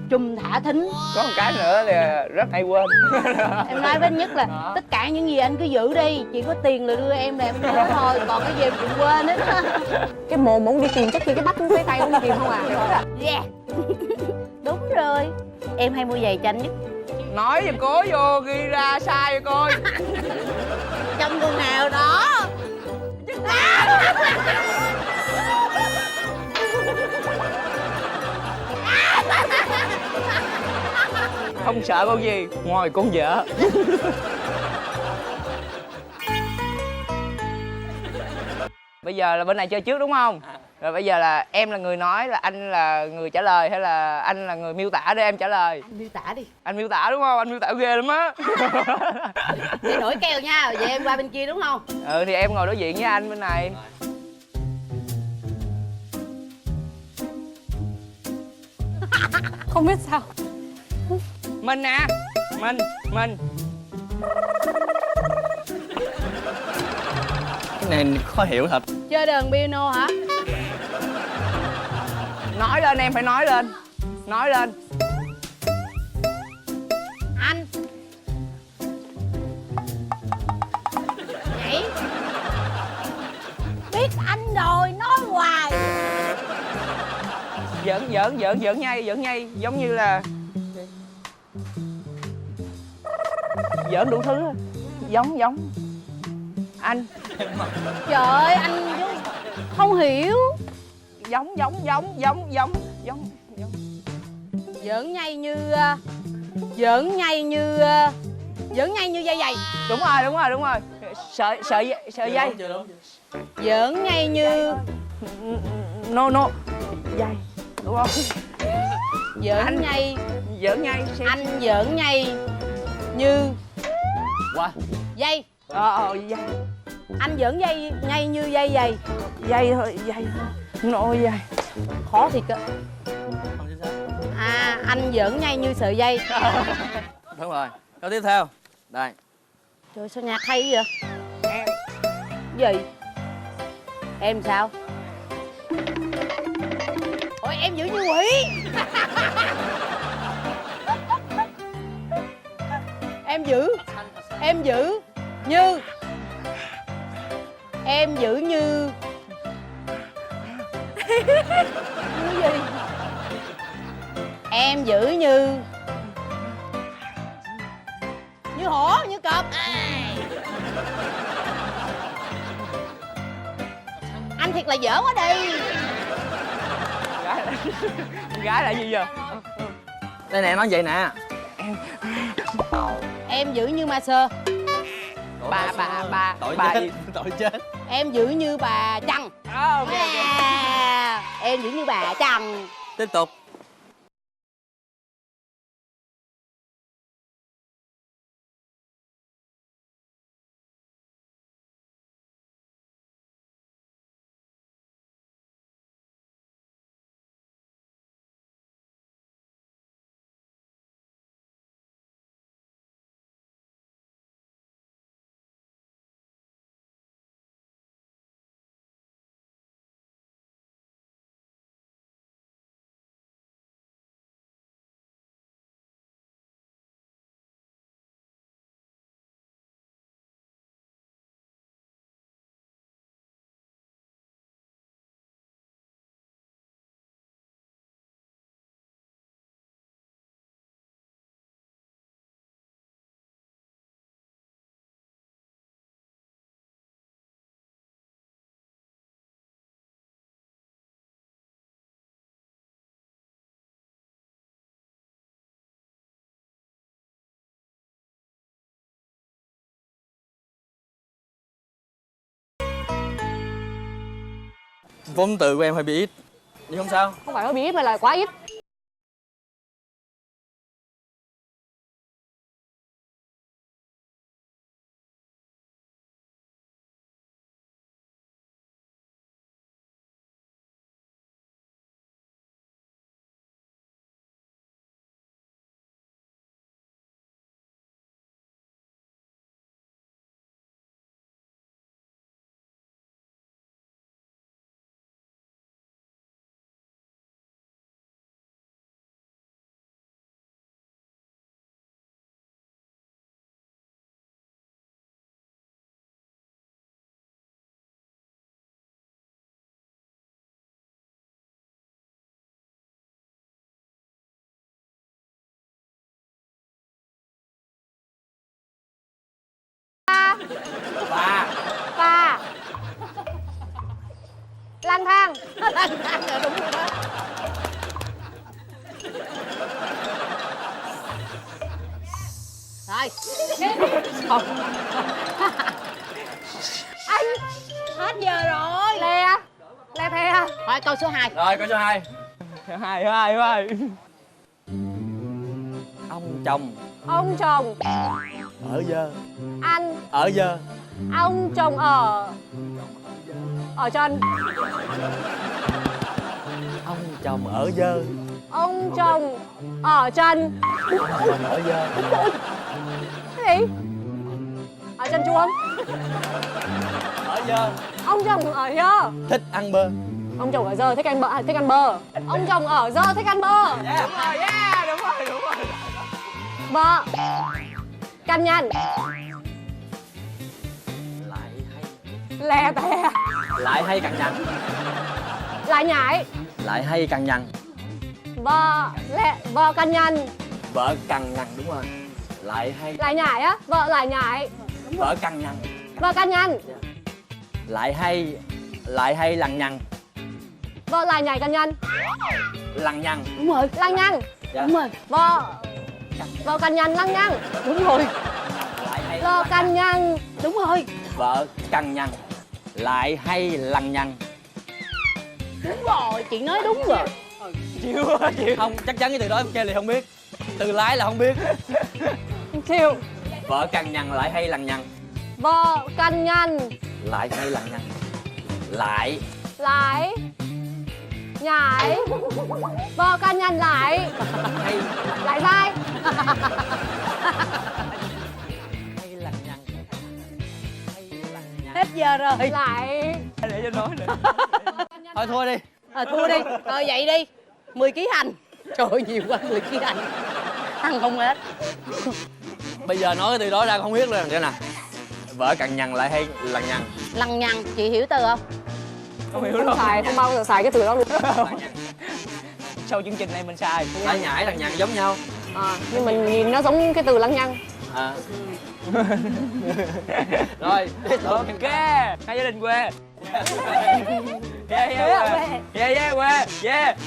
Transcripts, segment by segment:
chùm thả thính. Có một cái nữa là rất hay quên. Em nói với anh Nhất là tất cả những gì anh cứ giữ đi, chỉ có tiền là đưa em là em nhớ thôi, còn cái gì em cũng quên hết. Cái mồm muốn đi tìm chắc khi cái bắp cái tay không kịp không à? Yeah. Đúng rồi, em hay mua giày cho anh Nhất. Nói cho cố vô ghi ra sai cho coi. Trong con nào đó. Không sợ con gì ngoài con vợ. Bây giờ là bên này chơi trước đúng không? Rồi bây giờ là em là người nói, là anh là người trả lời, hay là anh là người miêu tả để em trả lời? Anh miêu tả đi. Anh miêu tả đúng không? Anh miêu tả ghê lắm á. Để nổi keo nha, vậy em qua bên kia đúng không? Ừ thì em ngồi đối diện với anh bên này. Không biết sao. Mình nè. Mình. Cái này khó hiểu thật. Chơi đờn piano hả? Nói lên em, phải nói lên. Nói lên. Anh nhảy. Biết anh rồi, nói hoài. Giỡn nhây giống như là giỡn đủ thứ. Giống anh. Trời ơi, anh không hiểu. Giống Giỡn nhây như giỡn nhây như dây giày. Đúng rồi. Sợi dây. Giỡn nhây như No dây. Đúng không? giỡn nhây. Xem. Anh giỡn nhây như Qua. dây. Dây. Anh giỡn nhây như dây giày. Dây thôi. No dây. Khó thiệt á. Không chính xác. Anh giỡn nhây như sợi dây. Đúng rồi. Câu tiếp theo. Đây. Trời sao nhạc hay vậy? Em. Gì? Em sao? Ôi em giữ như quỷ. Em giữ như như gì? Em giữ như hổ, như cọp. Anh thiệt là dở quá đi. Gái là gì giờ? Đây nè, nói vậy nè. Em giữ như ma sơ. Tội bà chết. gì? Tội chết. Em giữ như bà Trăng. Ok. Em giữ như bà Trăng. Tiếp tục. Vốn từ của em hơi bị ít. Nhưng không sao. Không phải hơi bị ít mà là quá ít. Lang thang. Lang thang rồi, đúng rồi đó. Rồi. Không. Anh Hết giờ rồi. le the. Rồi câu số 2. Rồi câu số 2. hai Ông chồng Ông chồng ở dơ. ăn. Ở dơ. Ông chồng ở chân. Ông chồng ở dơ. Ông chồng ở chân. Chồng ở dơ. Cái gì? Ở chân chuông. Ở dơ. Ông chồng ở dơ. Thích ăn bơ. Ông chồng ở dơ thích ăn bơ, thích ăn bơ. Ông chồng ở dơ thích ăn bơ. đúng rồi, yeah, đúng rồi. Vợ căn nhân Lại hay. le te. Lại hay cằn nhằn. Lại nhảy. Lại hay cằn nhằn. Vợ căn nhân. Vợ cằn nhằn, đúng rồi. Lại hay. Lại nhảy á. Vợ lại nhảy. Vợ cằn nhằn. Vợ căn nhân. Lại hay lằng nhằng. Vợ lại nhảy căn nhân. Lằng nhằng. Đúng rồi. Lăng nhăng. Dạ. Đúng rồi. Vợ căn nhân lăng nhăng. Đúng rồi. Lại hay. Vợ căn nhân. Đúng rồi. Vợ cằn nhằn. Lại hay lằng nhằng. Đúng rồi, chị nói đúng rồi. Chịu. Không, chắc chắn cái từ đó kêu là không biết. Từ lái là không biết. Chịu. Vợ cằn nhằn lại hay lằng nhằng. Vợ căn nhân. Lại hay lằng nhằng. Lại Lái nhảy. Vợ căn nhân lại. hay. Lại vai. Hay lằng nhằng. Hay lằng nhằng. Hết giờ rồi. Lại. Để cho nói nữa. Thôi thua đi. Thua đi. Rồi vậy đi. 10 kg hành. Trời ơi, nhiều quá 10 kg hành. Ăn không hết. Bây giờ nói cái từ đó ra không biết luôn thế nào. Vợ cằn nhằn lại hay lằng nhằng. Lằng nhằng, chị hiểu từ không? Không hiểu Không luôn. xài, không bao giờ xài cái từ đó luôn. Sau chương trình này mình xài. Lại nhảy lằng nhằng giống nhau. Nhưng mình nhìn nó giống cái từ lăng nhăng. À. Rồi tiếp tục. Ok, hai gia đình quê. Yeah, quê. Yeah.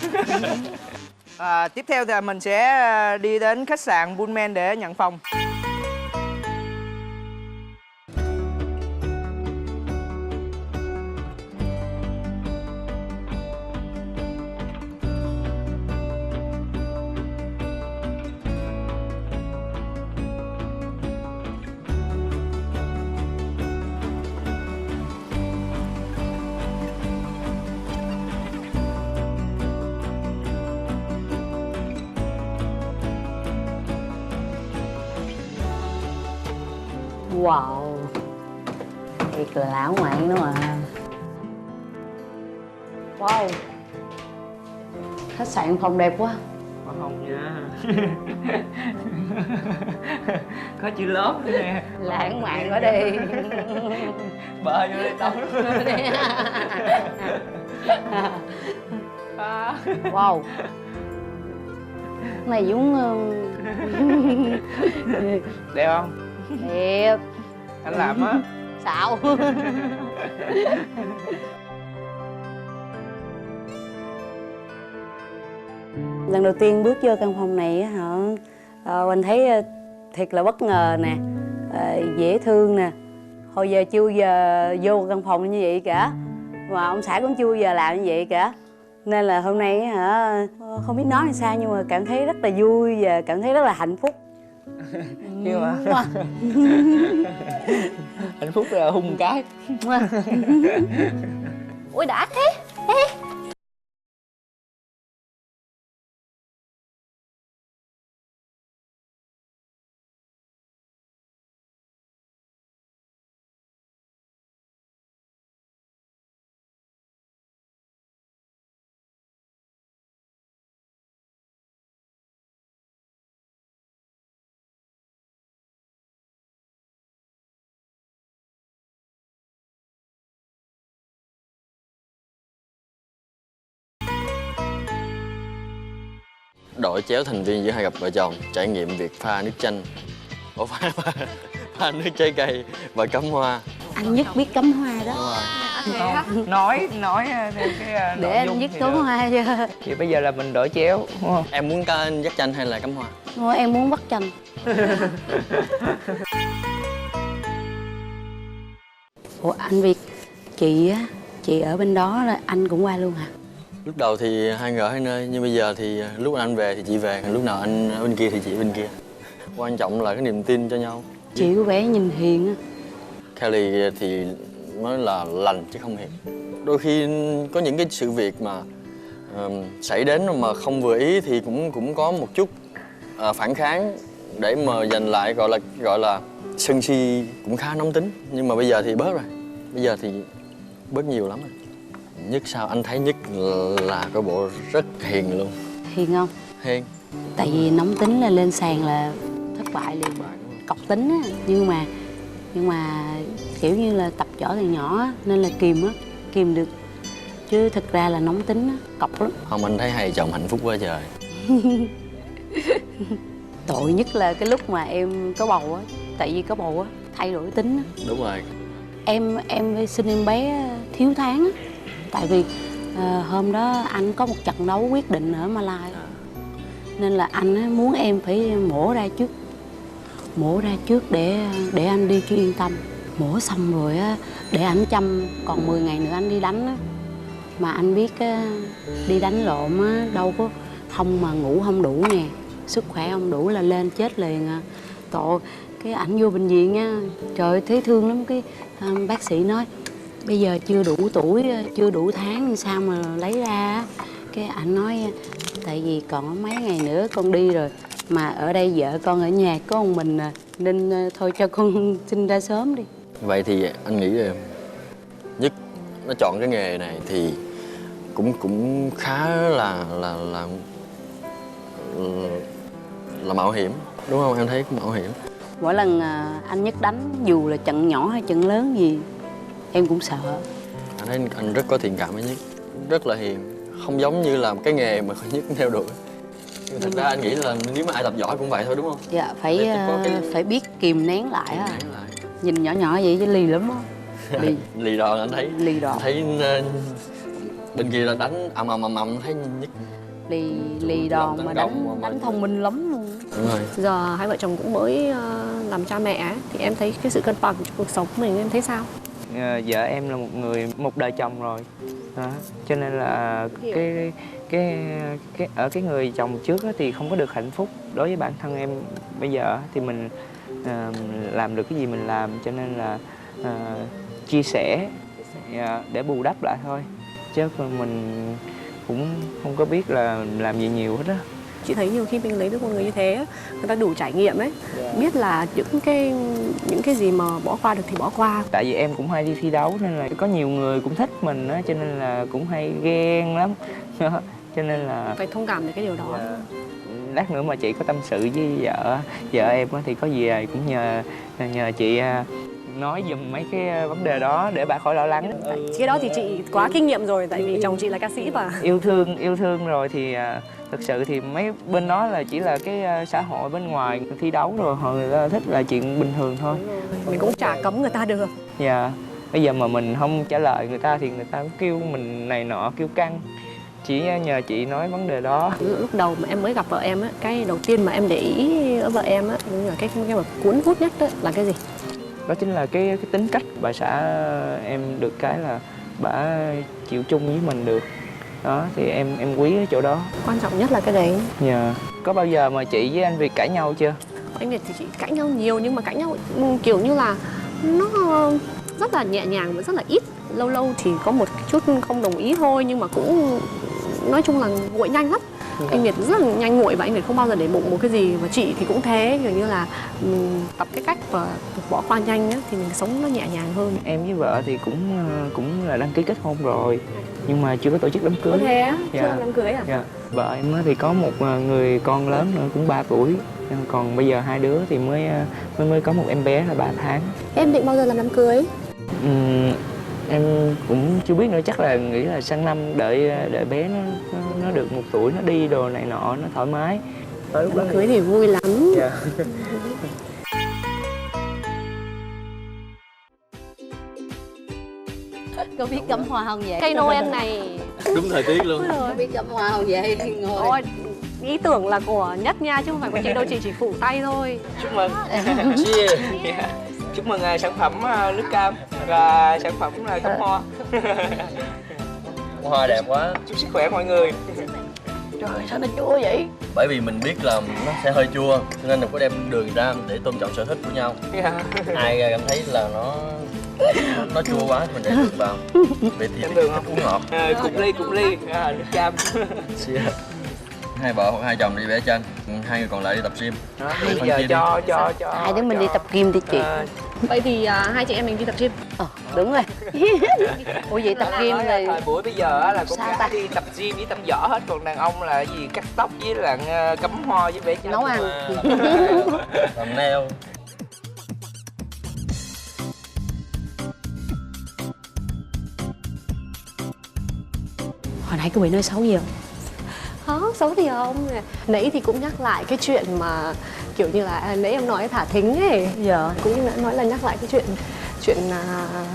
Tiếp theo thì mình sẽ đi đến khách sạn Pullman để nhận phòng. Wow. Thiệt là lãng mạn đó mà. Wow. Khách sạn phòng đẹp quá. Không nha. Có chữ lớp nữa nè. Lãng mạn quá đi. Bơi vô đây tao. Wow. Cái này giống Đẹp không? đẹp. Anh làm á. Xạo. Lần đầu tiên bước vô căn phòng này á hả, anh thấy thiệt là bất ngờ nè, dễ thương nè. Hồi giờ chưa giờ vô căn phòng như vậy cả, mà ông xã cũng chưa giờ làm như vậy cả. Nên là hôm nay hả, không biết nói làm sao nhưng mà cảm thấy rất là vui và cảm thấy rất là hạnh phúc. Nhưng mà hạnh phúc là hung cái. Ôi đã thế. Ê. Đội chéo thành viên giữa hai cặp vợ chồng trải nghiệm việc pha nước chanh. Pha nước trái cây và cắm hoa. Anh nhất biết cắm hoa đó. Không, nói theo cái Để nội anh dung viết thì số được. 2 cho. Thì bây giờ là mình đổi chéo đúng không? Em muốn ca dắt chanh hay là cắm hoa? Thôi em muốn bắt chanh. Ủa anh Việt, chị ở bên đó là anh cũng qua luôn hả? Lúc đầu thì hai người ở hai nơi, nhưng bây giờ thì lúc anh về thì chị về, lúc nào anh ở bên kia thì chị bên kia. Quan trọng là cái niềm tin cho nhau. Chị có vẻ nhìn hiền á. Kelly thì nói là lành chứ không hiền. Đôi khi có những cái sự việc mà xảy đến mà không vừa ý thì cũng có một chút phản kháng để mà giành lại, gọi là sân si, cũng khá nóng tính. Nhưng mà bây giờ thì bớt rồi, bây giờ thì bớt nhiều lắm rồi. Nhất sao anh thấy Nhất là cái bộ rất hiền luôn. Hiền không? Hiền. Tại vì nóng tính là lên sàn là thất bại liền, cọc tính á. Nhưng mà kiểu như là tập võ từ nhỏ á, nên là kìm được. Chứ thực ra là nóng tính á, cọc lắm. Không, anh thấy hai chồng hạnh phúc quá trời. Tội nhất là cái lúc mà em có bầu á. Tại vì có bầu á, thay đổi tính á. Đúng rồi. Em phải sinh em bé thiếu tháng á. Tại vì hôm đó anh có một trận đấu quyết định ở Malai. Nên là anh á, muốn em phải mổ ra trước để anh đi cho yên tâm. Mổ xong rồi á, để anh chăm, còn 10 ngày nữa anh đi đánh á. Mà anh biết á, đi đánh lộn á, đâu có không mà ngủ không đủ nè, sức khỏe không đủ là lên chết liền à. Tội, cái ảnh vô bệnh viện nha, trời ơi thấy thương lắm. Cái bác sĩ nói bây giờ chưa đủ tuổi, chưa đủ tháng sao mà lấy ra á. Cái ảnh nói tại vì còn mấy ngày nữa con đi rồi, mà ở đây vợ con ở nhà có một mình à, nên thôi cho con sinh ra sớm đi. Vậy thì anh nghĩ là Nhất nó chọn cái nghề này thì cũng khá là mạo hiểm, đúng không? Em thấy cũng mạo hiểm. Mỗi lần anh Nhất đánh, dù là trận nhỏ hay trận lớn gì, em cũng sợ. Anh thấy anh rất có thiện cảm với Nhất, rất là hiền, không giống như là cái nghề mà Nhất theo đuổi. Nhưng thật ra anh nghĩ là nếu mà ai tập giỏi cũng vậy thôi, đúng không? Dạ, phải biết kìm nén lại á. Nén lại. Nhìn nhỏ nhỏ vậy chứ lì lắm á. Lì đòn anh thấy. Lì đòn. Anh thấy bên kia là đánh ầm thấy Nhất Lì đòn mà đánh thông minh lắm luôn. đúng rồi. Giờ hai vợ chồng cũng mới làm cha mẹ ấy, thì em thấy cái sự cân bằng trong cuộc sống của mình em thấy sao? Vợ em là một đời chồng rồi đó. Cho nên là cái ở cái người chồng trước á thì không có được hạnh phúc. Đối với bản thân em bây giờ thì mình làm được cái gì mình làm, cho nên là chia sẻ để bù đắp lại thôi, chứ mình cũng không có biết là làm gì nhiều hết á. Chị thấy nhiều khi mình lấy được một người như thế á, người ta đủ trải nghiệm ấy, biết là những cái gì mà bỏ qua được thì bỏ qua. Tại vì em cũng hay đi thi đấu nên là có nhiều người cũng thích mình á, cho nên là cũng hay ghen lắm. Cho nên là Phải thông cảm được cái điều đó. lát nữa mà chị có tâm sự với vợ em thì có gì cũng nhờ chị nói giùm mấy cái vấn đề đó để bà khỏi lo lắng. Cái đó thì chị quá kinh nghiệm rồi, tại vì chồng chị là ca sĩ mà. Yêu thương rồi thì thực sự thì mấy bên đó là chỉ là cái xã hội bên ngoài, thi đấu rồi họ người ta thích là chuyện bình thường thôi. Mình cũng chả cấm người ta được. Dạ, bây giờ mà mình không trả lời người ta thì người ta cũng kêu mình này nọ, kêu căng. Chỉ nhờ chị nói vấn đề đó. Lúc đầu mà em mới gặp vợ em á, cái đầu tiên mà em để ý ở vợ em á, cái mà cuốn hút nhất đó là cái gì? Đó chính là cái tính cách. Bà xã em được cái là bà chịu chung với mình được. Đó thì em quý ở chỗ đó. Quan trọng nhất là cái đấy. Dạ. Có bao giờ mà chị với anh Việt cãi nhau chưa? Anh Việt thì chị cãi nhau nhiều, nhưng mà cãi nhau kiểu như là nó rất là nhẹ nhàng và rất là ít. Lâu lâu thì có một chút không đồng ý thôi, nhưng mà cũng nói chung là nguội nhanh lắm. Anh Việt rất là nhanh nguội và anh Việt không bao giờ để bụng một cái gì. Và chị thì cũng thế, kiểu như là tập cái cách và bỏ qua nhanh á, thì mình sống nó nhẹ nhàng hơn. Em với vợ thì cũng là đăng ký kết hôn rồi, nhưng mà chưa có tổ chức đám cưới. Có thế á? Dạ. Chưa làm đám cưới à? Dạ. Vợ em thì có một người con lớn nữa, cũng 3 tuổi. Còn bây giờ hai đứa thì mới có một em bé là 3 tháng. Em định bao giờ làm đám cưới? Em cũng chưa biết nữa, chắc là nghĩ là sang năm đợi bé nó được 1 tuổi, nó đi đồ này nọ, nó thoải mái. Đám cưới thì vui lắm. Dạ. có biết cắm hoa không vậy? Cây Noel này Đúng thời tiết luôn. Có biết cắm hoa không vậy? Ngồi. ôi, ý tưởng là của Nhất nha, chứ không phải của chị đâu, chị chỉ phụ tay thôi. Chúc mừng. Cheers. Dạ. Chúc mừng sản phẩm nước cam và sản phẩm cắm hoa. Hoa đẹp quá. Chúc sức khỏe mọi người. Trời sao nó chua vậy? Bởi vì mình biết là nó sẽ hơi chua, cho nên đừng có đem đường ra để tôn trọng sở thích của nhau. Dạ. Ai cảm thấy là nó chua quá thì mình để đường vào. Vậy thì Em đường thích không? uống ngọt. Cụng ly nước cam. Cheers. Hai vợ hoặc hai chồng đi vẽ tranh, hai người còn lại đi tập gym. Đó, Để bây phân giờ chia đi. cho Hai đứa mình đi tập gym đi chị. Vậy thì hai chị em mình đi tập gym. Đúng rồi. Ủa vậy tập gym Nói là thời buổi bây giờ á là con Sao gái ta? đi tập gym với tập võ hết, còn đàn ông là gì cắt tóc với là cắm hoa với vẽ tranh. nấu ăn. Làm nail. Hồi nãy cô bị nói xấu gì không? Hả? Xấu gì không? Nãy thì cũng nhắc lại cái chuyện mà kiểu như là nãy em nói thả thính ấy. Dạ. Cũng đã nói là nhắc lại cái chuyện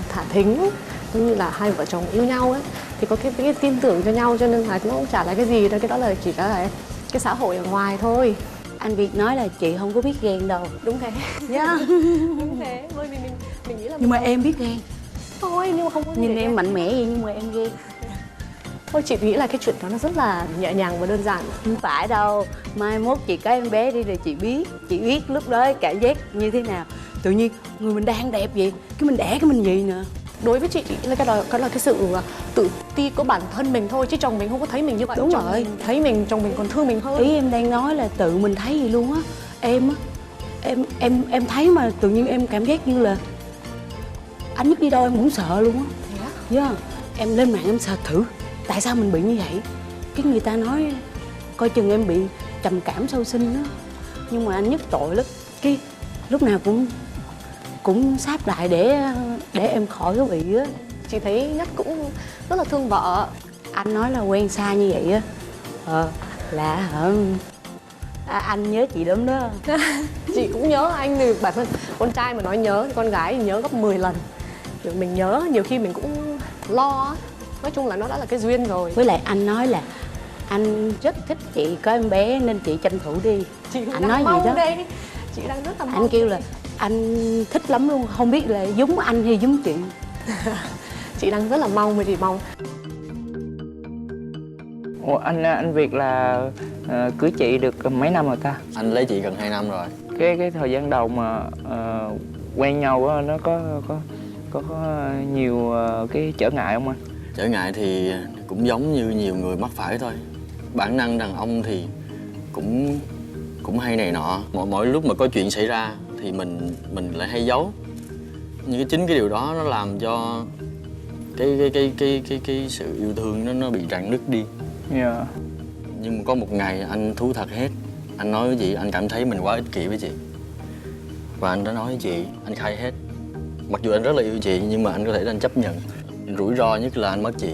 thả thính, cũng như là hai vợ chồng yêu nhau ấy thì có cái tin tưởng cho nhau, cho nên là nó cũng chả là cái gì đâu, cái đó là chỉ là cái xã hội ở ngoài thôi. Anh Việt nói là chị không có biết ghen đâu. Đúng thế. Dạ. Đúng thế. Bởi vì mình nghĩ là Nhưng mà em biết ghen. thôi, nhưng mà không có gì Nhìn để em ghen. mạnh mẽ vậy nhưng mà em ghen. Thôi chị nghĩ là cái chuyện đó nó rất là nhẹ nhàng và đơn giản. Không phải đâu. Mai mốt chị có em bé đi rồi chị biết. Chị biết lúc đó cảm giác như thế nào. Tự nhiên người mình đang đẹp vậy, cái mình đẻ cái mình gì nữa. Đối với chị là cái đó là cái sự tự ti của bản thân mình thôi, chứ chồng mình không có thấy mình như vậy. Đúng Chồng rồi. mình thấy mình, chồng mình còn thương mình hơn. Ý em đang nói là tự mình thấy gì luôn á. Em á, em thấy mà tự nhiên em cảm giác như là anh Nhất đi đâu em cũng sợ luôn á. Thế á? Yeah. Em lên mạng em search thử tại sao mình bị như vậy. Cái người ta nói coi chừng em bị trầm cảm sau sinh á. Nhưng mà anh Nhất tội lắm. Cái lúc nào cũng sáp lại để em khỏi cái bị á. Chị thấy Nhất cũng rất là thương vợ. Anh nói là quen xa như vậy á là hả anh nhớ chị lắm đó. Chị cũng nhớ anh, thì bản thân con trai mà nói nhớ thì con gái thì nhớ gấp 10 lần. Kiểu mình nhớ, nhiều khi mình cũng lo á. Nói chung là nó đã là cái duyên rồi. Với lại anh nói là anh rất thích chị có em bé nên chị tranh thủ đi. Chị cũng Anh đang nói mong gì đó. đây. Chị đang rất là mong. Anh kêu là anh thích lắm luôn, không biết là giống anh hay giống chị. Chị đang rất là mong, mà chị mong. Ủa, anh Việt là cưới chị được mấy năm rồi ta? Anh lấy chị gần 2 năm rồi. Cái thời gian đầu mà quen nhau á, nó có nhiều cái trở ngại không anh? Trở ngại thì cũng giống như nhiều người mắc phải thôi. Bản năng đàn ông thì cũng hay này nọ. Mỗi lúc mà có chuyện xảy ra thì mình lại hay giấu. Nhưng chính cái điều đó nó làm cho cái sự yêu thương nó bị rạn nứt đi. Dạ. Nhưng mà có một ngày anh thú thật hết. Anh nói với chị anh cảm thấy mình quá ích kỷ với chị. Và anh đã nói với chị, anh khai hết. Mặc dù anh rất là yêu chị nhưng mà anh có thể anh chấp nhận. Rủi ro nhất là anh mất chị.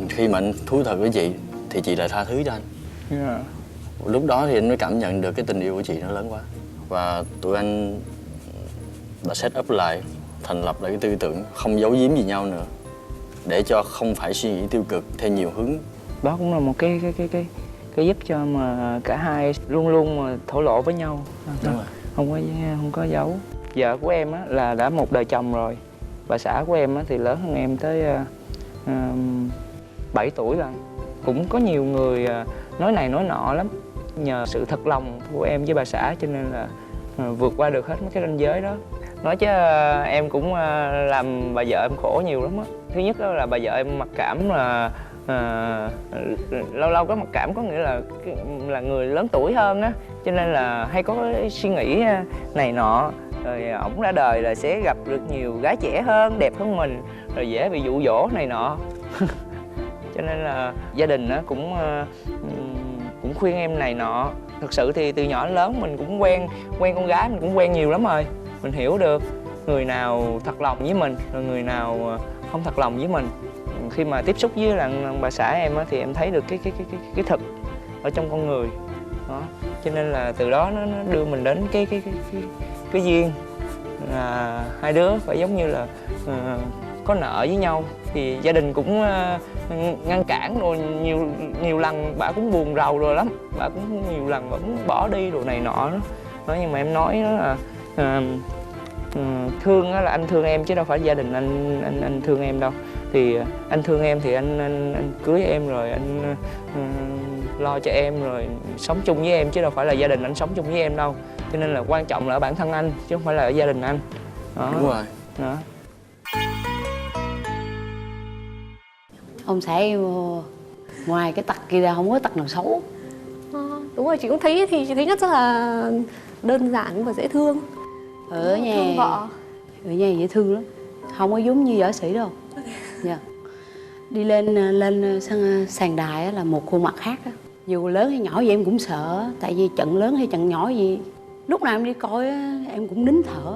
Khi mà anh thú thật với chị thì chị lại tha thứ cho anh. Dạ. Lúc đó thì anh mới cảm nhận được cái tình yêu của chị nó lớn quá. Và tụi anh đã set up lại, thành lập lại cái tư tưởng không giấu giếm gì nhau nữa, để cho không phải suy nghĩ tiêu cực theo nhiều hướng. Đó cũng là một cái giúp cho mà cả hai luôn luôn mà thổ lộ với nhau. Đúng rồi. Không có giấu. Vợ của em á là đã một đời chồng rồi. Bà xã của em á thì lớn hơn em tới 7 tuổi rồi. Cũng có nhiều người nói này nói nọ lắm. Nhờ sự thật lòng của em với bà xã cho nên là vượt qua được hết mấy cái ranh giới đó. Nói chứ em cũng làm bà vợ em khổ nhiều lắm á. Thứ nhất đó là bà vợ em mặc cảm là lâu lâu có mặc cảm, có nghĩa là người lớn tuổi hơn á, cho nên là hay có cái suy nghĩ này nọ. Rồi ổng ra đời là sẽ gặp được nhiều gái trẻ hơn, đẹp hơn mình, rồi dễ bị dụ dỗ này nọ. Cho nên là gia đình cũng khuyên em này nọ. Thực sự thì từ nhỏ đến lớn mình cũng quen con gái, mình cũng quen nhiều lắm rồi. Mình hiểu được người nào thật lòng với mình, rồi người nào không thật lòng với mình. Khi mà tiếp xúc với bà xã em thì em thấy được cái thực ở trong con người đó. Cho nên là từ đó nó đưa mình đến cái duyên là hai đứa phải giống như là có nợ với nhau, thì gia đình cũng ngăn cản rồi, nhiều lần bà cũng buồn rầu rồi lắm, bà cũng nhiều lần bà cũng bỏ đi rồi này nọ đó. Nhưng mà em nói đó là thương á, là anh thương em chứ đâu phải gia đình anh thương em đâu. Thì anh thương em thì anh cưới em rồi anh lo cho em rồi sống chung với em chứ đâu phải là gia đình anh sống chung với em đâu. Cho nên là quan trọng là ở bản thân anh chứ không phải là ở gia đình anh đó. Đúng rồi Đó. Ông xã em ngoài cái tật kia ra không có tật nào xấu. Đúng rồi, chị cũng thấy thì chị thấy nhất rất là đơn giản và dễ thương. Ở nhà Thương vợ. ở nhà dễ thương lắm, không có giống như võ sĩ đâu. Dạ. Đi lên sàn đài á là một khuôn mặt khác á. Dù lớn hay nhỏ gì em cũng sợ, tại vì trận lớn hay trận nhỏ gì lúc nào em đi coi á, em cũng nín thở.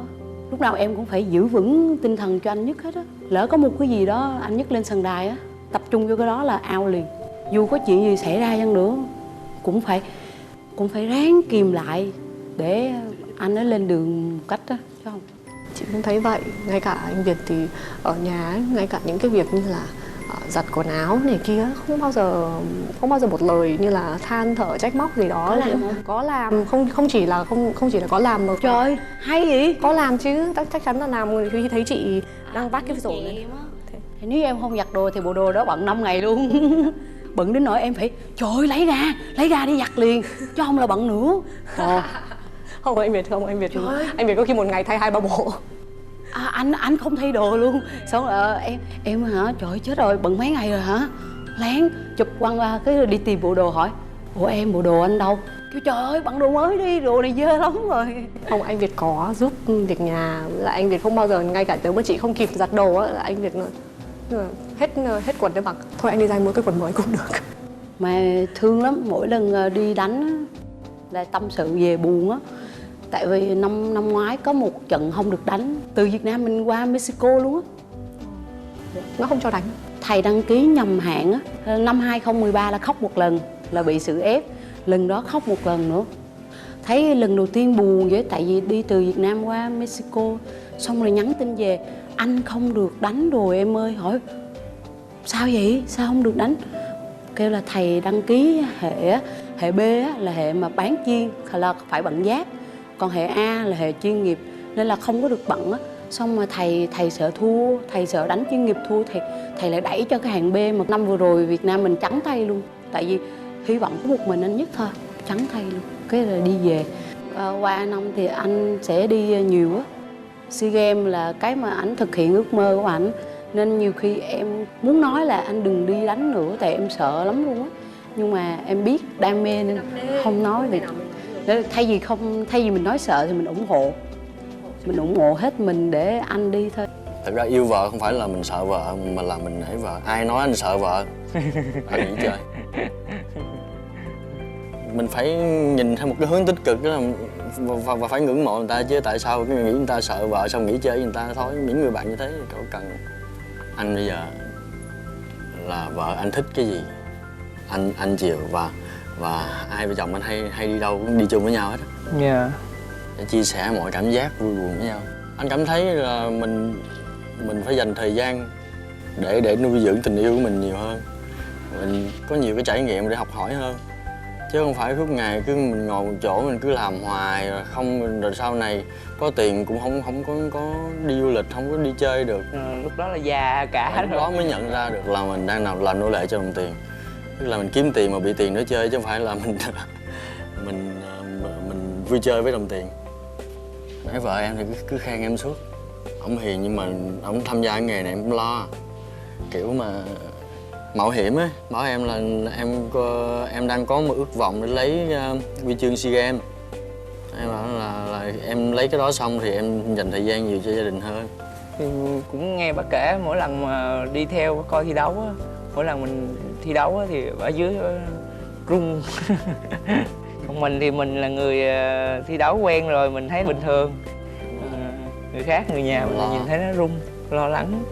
Lúc nào em cũng phải giữ vững tinh thần cho anh Nhất hết á. Lỡ có một cái gì đó anh Nhất lên sàn đài á, tập trung vô cái đó là ao liền. Dù có chuyện gì xảy ra chăng nữa cũng phải ráng kìm lại để anh ấy lên đường một cách đó, chứ không. Chị cũng thấy vậy, ngay cả anh Việt thì ở nhà ấy, ngay cả những cái việc như là giặt quần áo này kia không bao giờ một lời như là than thở trách móc gì đó. Có làm không? Có làm, không chỉ là có làm mà Trời, hay vậy. có làm chứ, chắc chắn là làm. Khi thấy chị đang vác cái rổ này Thì nếu em không giặt đồ thì bộ đồ đó bận 5 ngày luôn. Bận đến nỗi em phải trời ơi, lấy ra đi giặt liền, chứ không là bận nữa. Không, anh Việt anh Việt có khi một ngày thay 2-3 bộ. Anh không thay đồ luôn. Xong em hả, trời ơi, chết rồi, bận mấy ngày rồi hả, lén chụp quăng qua cái đi tìm bộ đồ, hỏi ủa em bộ đồ anh đâu, kêu trời ơi bận đồ mới đi, đồ này dơ lắm rồi. Không, anh Việt có giúp việc nhà, là anh Việt không bao giờ, ngay cả nếu mà chị không kịp giặt đồ á, là anh Việt hết quần để mặc, thôi anh đi ra mua cái quần mới cũng được. Mà thương lắm, mỗi lần đi đánh á, là tâm sự về buồn á. Tại vì năm ngoái có một trận không được đánh, từ Việt Nam mình qua Mexico luôn á. Nó không cho đánh. Thầy đăng ký nhầm hạn á, năm 2013 là khóc một lần, là bị sự ép. Lần đó khóc một lần nữa. Thấy lần đầu tiên buồn vậy, tại vì đi từ Việt Nam qua Mexico, xong rồi nhắn tin về, anh không được đánh rồi em ơi. Hỏi sao vậy, sao không được đánh? Kêu là thầy đăng ký hệ B á, là hệ mà bán chuyên, là phải bận giáp. Còn hệ A là hệ chuyên nghiệp, nên là không có được bận á. Xong mà thầy sợ thua, thầy sợ đánh chuyên nghiệp thua, thầy lại đẩy cho cái hạng B. Một năm vừa rồi Việt Nam mình trắng tay luôn, tại vì hy vọng có một mình anh Nhất thôi, trắng tay luôn. Cái là đi về. Qua năm thì anh sẽ đi nhiều á. SEA Games là cái mà ảnh thực hiện ước mơ của ảnh, nên nhiều khi em muốn nói là anh đừng đi đánh nữa, tại em sợ lắm luôn á. Nhưng mà em biết đam mê nên không nói được. Thay vì mình nói sợ thì mình ủng hộ hết mình để anh đi thôi. Thật ra yêu vợ không phải là mình sợ vợ, mà là mình nể vợ. Ai nói anh sợ vợ, anh nghĩ chơi. Mình phải nhìn theo một cái hướng tích cực đó, và phải ngưỡng mộ người ta chứ. Tại sao cái nghĩ người ta sợ vợ xong nghỉ chơi với người ta thôi. Những người bạn như thế cậu cần. Anh bây giờ là vợ anh thích cái gì anh chiều, và hai vợ chồng anh hay đi đâu cũng đi chung với nhau hết. Dạ. Để chia sẻ mọi cảm giác vui buồn với nhau. Anh cảm thấy là mình phải dành thời gian để nuôi dưỡng tình yêu của mình nhiều hơn. Mình có nhiều cái trải nghiệm để học hỏi hơn, chứ không phải suốt ngày cứ mình ngồi một chỗ mình cứ làm hoài rồi sau này có tiền cũng không có đi du lịch, không có đi chơi được. Lúc đó là già cả lúc đó mới nhận ra được là mình đang làm nô lệ cho đồng tiền. Tức là mình kiếm tiền mà bị tiền nữa chơi, chứ không phải là mình vui chơi với đồng tiền. Nãy vợ em thì cứ khen em suốt. Ổng hiền nhưng mà ổng tham gia cái nghề này em cũng lo. Kiểu mà mạo hiểm á, bảo em là em đang có một ước vọng để lấy huy chương SEA Games. Em bảo là em lấy cái đó xong thì em dành thời gian nhiều cho gia đình hơn. Thì cũng nghe bác kể mỗi lần mà đi theo coi thi đấu á, mỗi lần mình thi đấu á thì ở dưới rung. Còn mình thì mình là người thi đấu quen rồi, mình thấy bình thường. Người khác, người nhà mình nhìn thấy nó rung, lo lắng.